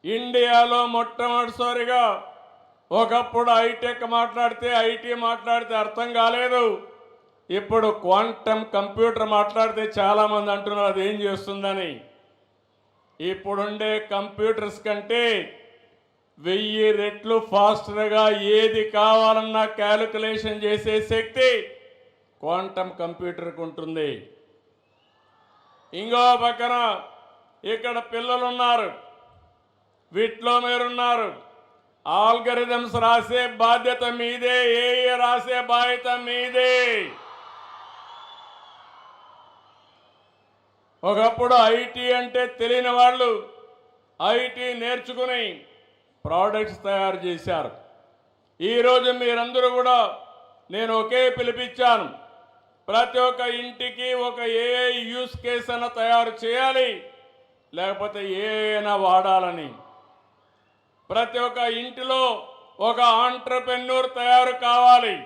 ఇండియాలో మొట్టమొదటిసారిగా ఒకప్పుడు హైటెక్ మాట్లాడితే ఐటీ మాట్లాడితే అర్థం కాలేదు. ఇప్పుడు క్వాంటమ్ కంప్యూటర్ మాట్లాడితే చాలామంది అంటున్నారు అది ఏం చేస్తుందని. ఇప్పుడుండే కంప్యూటర్స్ కంటే 1000 రెట్లు ఫాస్టర్గా ఏది కావాలన్నా క్యాలిక్యులేషన్ చేసే శక్తి క్వాంటమ్ కంప్యూటర్కి ఉంటుంది. ఇంకో పక్కన ఇక్కడ పిల్లలు ఉన్నారు, వీటిలో మీరున్నారు. ఆల్గరిథమ్స్ రాసే బాధ్యత మీదే, ఏఏ రాసే బాధ్యత మీదే. ఒకప్పుడు ఐటీ అంటే తెలియని వాళ్ళు ఐటీ నేర్చుకుని ప్రోడక్ట్స్ తయారు చేశారు. ఈరోజు మీరందరూ కూడా నేను ఒకే పిలిపించాను, ప్రతి ఒక్క ఇంటికి ఒక ఏఐ యూస్ కేస్ అన్న తయారు చేయాలి, లేకపోతే ఏఐనా వాడాలని. ప్రతి ఒక్క ఇంటిలో ఒక ఆంట్రప్రెన్యూర్ తయారు కావాలి.